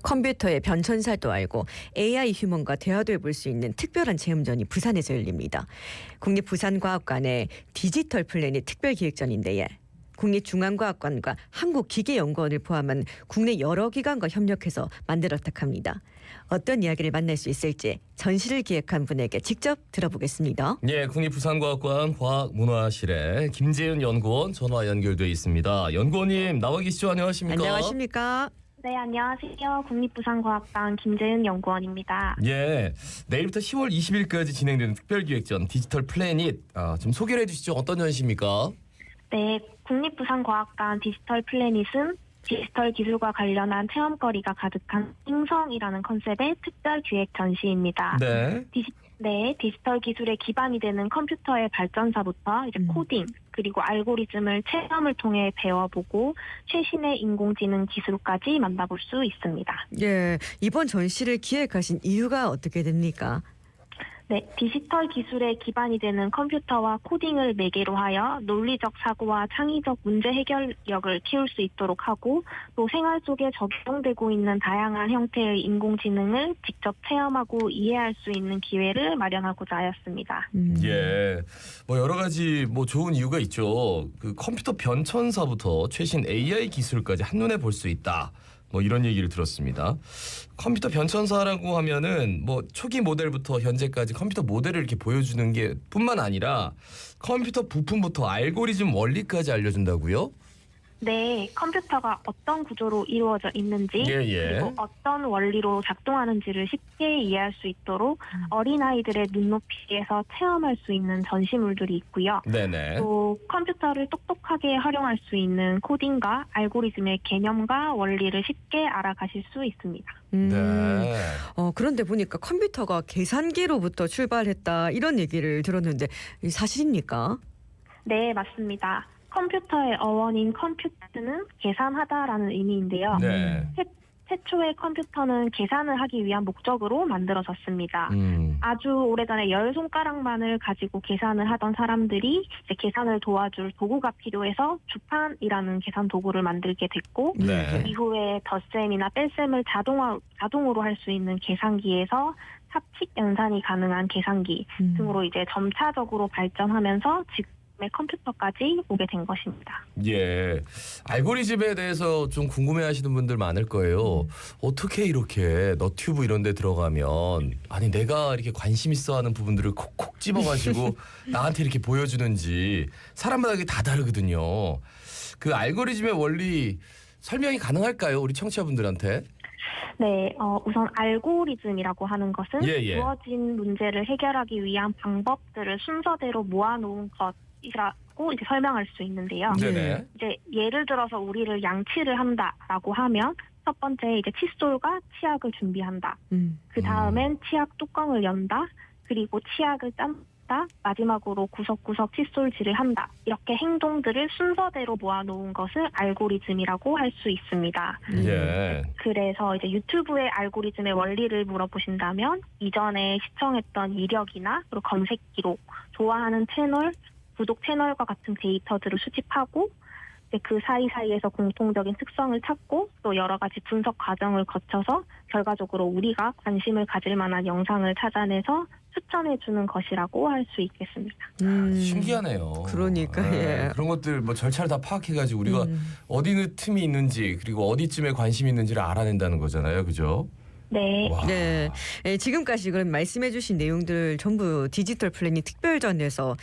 컴퓨터의 변천사도 알고 AI 휴먼과 대화도 해볼 수 있는 특별한 체험전이 부산에서 열립니다. 국립부산과학관의 디지털 플래닛 특별기획전인데 국립중앙과학관과 한국기계연구원을 포함한 국내 여러 기관과 협력해서 만들었다고 합니다. 어떤 이야기를 만날 수 있을지 전시를 기획한 분에게 직접 들어보겠습니다. 예, 국립부산과학관 과학문화실에 김재은 연구원 전화 연결돼 있습니다. 연구원님 나와 계시죠? 안녕하십니까? 안녕하십니까? 네, 안녕하세요. 국립부산과학관 김재은 연구원입니다. 예, 내일부터 10월 20일까지 진행되는 특별기획전 디지털 플래닛 좀 소개를 해주시죠. 어떤 전시입니까? 네, 국립부산과학관 디지털 플래닛은 디지털 기술과 관련한 체험거리가 가득한 행성이라는 컨셉의 특별 기획 전시입니다. 네. 디지털 기술의 기반이 되는 컴퓨터의 발전사부터 이제 코딩 그리고 알고리즘을 체험을 통해 배워보고 최신의 인공지능 기술까지 만나볼 수 있습니다. 예, 이번 전시를 기획하신 이유가 어떻게 됩니까? 네, 디지털 기술의 기반이 되는 컴퓨터와 코딩을 매개로 하여 논리적 사고와 창의적 문제 해결력을 키울 수 있도록 하고 또 생활 속에 적용되고 있는 다양한 형태의 인공지능을 직접 체험하고 이해할 수 있는 기회를 마련하고자 하였습니다. 예, 뭐 여러 가지 뭐 좋은 이유가 있죠. 그 컴퓨터 변천사부터 최신 AI 기술까지 한눈에 볼 수 있다. 뭐 이런 얘기를 들었습니다. 컴퓨터 변천사라고 하면은 뭐 초기 모델부터 현재까지 컴퓨터 모델을 이렇게 보여주는 게 뿐만 아니라 컴퓨터 부품부터 알고리즘 원리까지 알려준다고요? 네, 컴퓨터가 어떤 구조로 이루어져 있는지 그리고 어떤 원리로 작동하는지를 쉽게 이해할 수 있도록 어린아이들의 눈높이에서 체험할 수 있는 전시물들이 있고요. 네네. 또 컴퓨터를 똑똑하게 활용할 수 있는 코딩과 알고리즘의 개념과 원리를 쉽게 알아가실 수 있습니다. 네. 그런데 보니까 컴퓨터가 계산기로부터 출발했다 이런 얘기를 들었는데 사실입니까? 네, 맞습니다. 컴퓨터의 어원인 컴퓨트는 계산하다라는 의미인데요. 네. 최초의 컴퓨터는 계산을 하기 위한 목적으로 만들어졌습니다. 아주 오래전에 10손가락만을 가지고 계산을 하던 사람들이 이제 계산을 도와줄 도구가 필요해서 주판이라는 계산 도구를 만들게 됐고 네. 이후에 덧셈이나 뺄셈을 자동으로 할 수 있는 계산기에서 합칙 연산이 가능한 계산기 등으로 이제 점차적으로 발전하면서 지금의 컴퓨터까지 오게 된 것입니다. 예, 알고리즘에 대해서 좀 궁금해하시는 분들 많을 거예요. 어떻게 이렇게 너튜브 이런 데 들어가면 아니 내가 이렇게 관심 있어하는 부분들을 콕콕 집어가지고 나한테 이렇게 보여주는지 사람마다 이게 다 다르거든요. 그 알고리즘의 원리 설명이 가능할까요? 우리 청취자분들한테? 네, 우선 알고리즘이라고 하는 것은 주어진 문제를 해결하기 위한 방법들을 순서대로 모아놓은 것이라고 이제 설명할 수 있는데요. 네네. 이제 예를 들어서 우리를 양치를 한다라고 하면 첫 번째 이제 칫솔과 치약을 준비한다. 그 다음엔 치약 뚜껑을 연다. 그리고 치약을 짠다. 마지막으로 구석구석 칫솔질을 한다. 이렇게 행동들을 순서대로 모아놓은 것을 알고리즘이라고 할 수 있습니다. 예. 그래서 이제 유튜브의 알고리즘의 원리를 물어보신다면 이전에 시청했던 이력이나 그리고 검색 기록, 좋아하는 채널, 구독 채널과 같은 데이터들을 수집하고 그 사이사이에서 공통적인 특성을 찾고 또 여러 가지 분석 과정을 거쳐서 결과적으로 우리가 관심을 가질 만한 영상을 찾아내서 추천해주는 것이라고 할 수 있겠습니다. 신기하네요. 그러니까 예. 그런 것들 뭐 절차를 다 파악해가지고 우리가 어디 틈이 있는지 그리고 어디쯤에 관심이 있는지를 알아낸다는 거잖아요, 그죠? 네. 와. 네, 지금까지 그럼 말씀해주신 내용들 전부 디지털 플래닛 특별전에서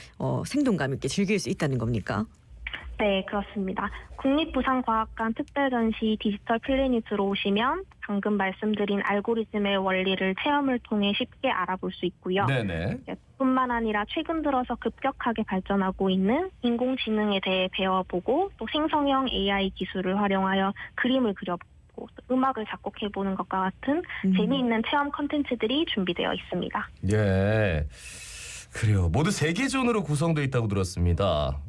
생동감 있게 즐길 수 있다는 겁니까? 네, 그렇습니다. 국립부산과학관 특별전시 디지털 플래닛으로 오시면 방금 말씀드린 알고리즘의 원리를 체험을 통해 쉽게 알아볼 수 있고요. 네네. 뿐만 아니라 최근 들어서 급격하게 발전하고 있는 인공지능에 대해 배워보고 또 생성형 AI 기술을 활용하여 그림을 그려보고 음악을 작곡해보는 것과 같은 재미있는 체험 콘텐츠들이 준비되어 있습니다. 예. 그래요. 모두 3개 존으로 구성되어 있다고 들었습니다.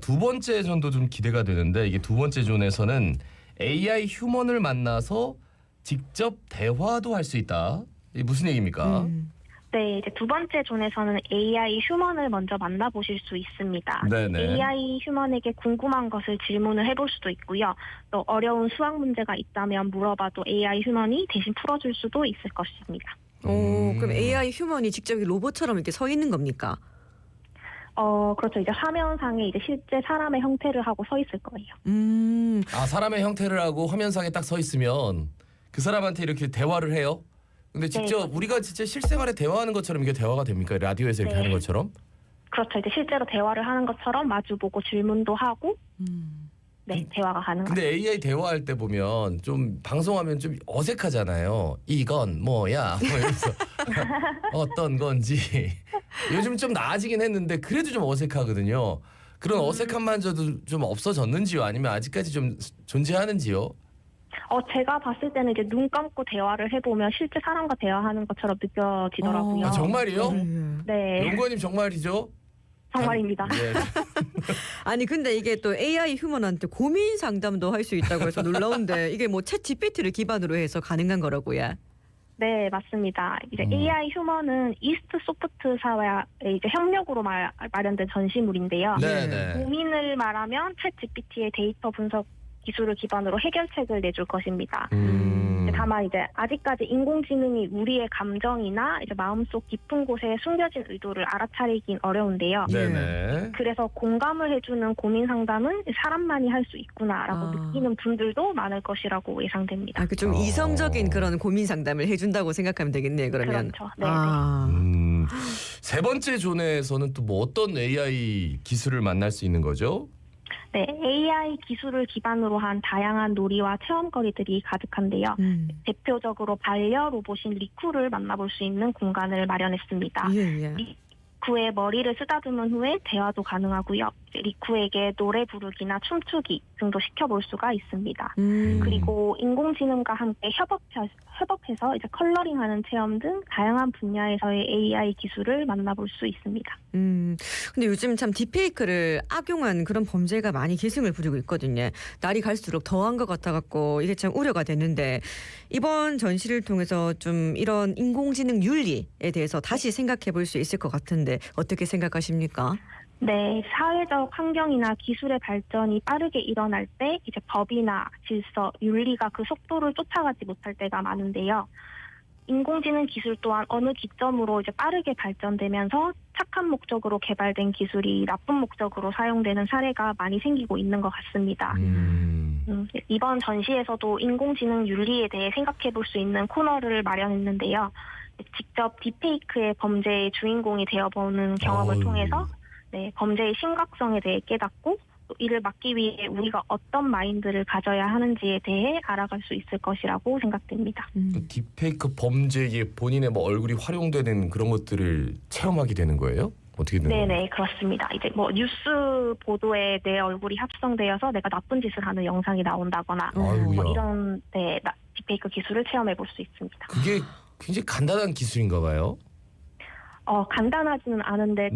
두 번째 존도 좀 기대가 되는데 이게 두 번째 존에서는 AI 휴먼을 만나서 직접 대화도 할 수 있다. 이게 무슨 얘기입니까? 네, 이제 두 번째 존에서는 AI 휴먼을 먼저 만나보실 수 있습니다. 네네. AI 휴먼에게 궁금한 것을 질문을 해볼 수도 있고요. 또 어려운 수학 문제가 있다면 물어봐도 AI 휴먼이 대신 풀어줄 수도 있을 것입니다. 그럼 AI 휴먼이 직접 로봇처럼 이렇게 서 있는 겁니까? 그렇죠. 이제 화면상에 이제 실제 사람의 형태를 하고 서 있을 거예요. 사람의 형태를 하고 화면상에 딱 서 있으면 그 사람한테 이렇게 대화를 해요? 근데 직접 우리가 진짜 실생활에 대화하는 것처럼 이게 대화가 됩니까? 라디오에서 이렇게 네. 하는 것처럼? 그렇죠. 이제 실제로 대화를 하는 것처럼 마주보고 질문도 하고, 네, 대화가 가능합니다. 근데 AI 대화할 때 보면 좀 방송하면 좀 어색하잖아요. 이건 뭐야? 뭐 이러면서 어떤 건지. 요즘 좀 나아지긴 했는데 그래도 좀 어색하거든요. 그런 어색함마저도 좀 없어졌는지요? 아니면 아직까지 좀 존재하는지요? 제가 봤을 때는 이제 눈 감고 대화를 해보면 실제 사람과 대화하는 것처럼 느껴지더라고요. 정말이요? 네, 연구원님 정말이죠? 정말입니다. 네. 아니 근데 이게 또 AI 휴먼한테 고민 상담도 할 수 있다고 해서 놀라운데 이게 뭐 챗 GPT를 기반으로 해서 가능한 거라고요. 네, 맞습니다. 이제 AI 휴먼은 이스트 소프트사와의 이제 협력으로 마련된 전시물인데요. 네네. 고민을 말하면 챗 GPT의 데이터 분석 기술을 기반으로 해결책을 내줄 것입니다. 다만 이제 아직까지 인공지능이 우리의 감정이나 이제 마음속 깊은 곳에 숨겨진 의도를 알아차리긴 어려운데요. 네네. 그래서 공감을 해주는 고민 상담은 사람만이 할 수 있구나라고 느끼는 분들도 많을 것이라고 예상됩니다. 좀 이성적인 그런 고민 상담을 해준다고 생각하면 되겠네요. 그러면. 그렇죠. 네. 세 번째 존에서는 또 뭐 어떤 AI 기술을 만날 수 있는 거죠? 네, AI 기술을 기반으로 한 다양한 놀이와 체험거리들이 가득한데요. 대표적으로 반려 로봇인 리쿠를 만나볼 수 있는 공간을 마련했습니다. 예. 리쿠의 머리를 쓰다듬은 후에 대화도 가능하고요. 리쿠에게 노래 부르기나 춤추기 등도 시켜볼 수가 있습니다. 그리고 인공지능과 함께 협업해서 이제 컬러링하는 체험 등 다양한 분야에서의 AI 기술을 만나볼 수 있습니다. 근데 요즘 참 딥페이크를 악용한 그런 범죄가 많이 기승을 부리고 있거든요. 날이 갈수록 더한 것 같아갖고 이게 참 우려가 되는데 이번 전시를 통해서 좀 이런 인공지능 윤리에 대해서 다시 생각해 볼 수 있을 것 같은데 어떻게 생각하십니까? 네, 사회적 환경이나 기술의 발전이 빠르게 일어날 때 이제 법이나 질서, 윤리가 그 속도를 쫓아가지 못할 때가 많은데요. 인공지능 기술 또한 어느 기점으로 이제 빠르게 발전되면서 착한 목적으로 개발된 기술이 나쁜 목적으로 사용되는 사례가 많이 생기고 있는 것 같습니다. 이번 전시에서도 인공지능 윤리에 대해 생각해 볼 수 있는 코너를 마련했는데요. 직접 딥페이크의 범죄의 주인공이 되어보는 경험을 통해서 범죄의 심각성에 대해 깨닫고 또 이를 막기 위해 우리가 어떤 마인드를 가져야 하는지에 대해 알아갈 수 있을 것이라고 생각됩니다. 딥페이크 범죄에 본인의 뭐 얼굴이 활용되는 그런 것들을 체험하게 되는 거예요? 어떻게 되는 거예요? 네네, 그렇습니다. 이제 뭐 뉴스 보도에 내 얼굴이 합성되어서 내가 나쁜 짓을 하는 영상이 나온다거나 뭐 이런 딥페이크 기술을 체험해 볼 수 있습니다. 그게 굉장히 간단한 기술인가 봐요? 간단하지는 않은데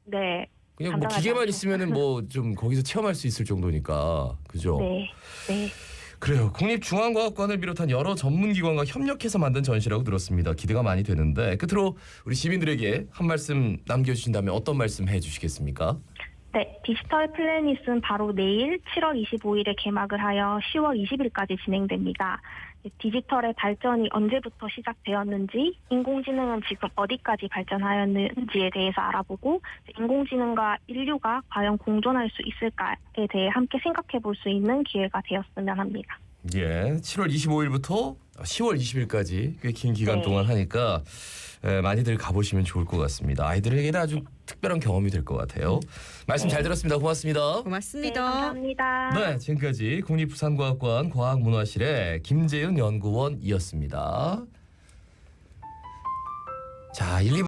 네. 그냥 뭐 기계만 있으면은 뭐 좀 거기서 체험할 수 있을 정도니까 그죠? 네. 그래요. 국립중앙과학관을 비롯한 여러 전문기관과 협력해서 만든 전시라고 들었습니다. 기대가 많이 되는데 끝으로 우리 시민들에게 한 말씀 남겨주신다면 어떤 말씀 해주시겠습니까? 네, 디지털 플래닛은 바로 내일 7월 25일에 개막을 하여 10월 20일까지 진행됩니다. 디지털의 발전이 언제부터 시작되었는지, 인공지능은 지금 어디까지 발전하였는지에 대해서 알아보고 인공지능과 인류가 과연 공존할 수 있을까에 대해 함께 생각해 볼 수 있는 기회가 되었으면 합니다. 예, 7월 25일부터 10월 20일까지 꽤 긴 기간 동안 하니까 많이들 가보시면 좋을 것 같습니다. 아이들에게는 아주 특별한 경험이 될 것 같아요. 말씀 잘 들었습니다. 고맙습니다. 고맙습니다. 네, 감사합니다. 네, 지금까지 국립부산과학관 과학문화실의 김재은 연구원이었습니다. 자, 1, 2부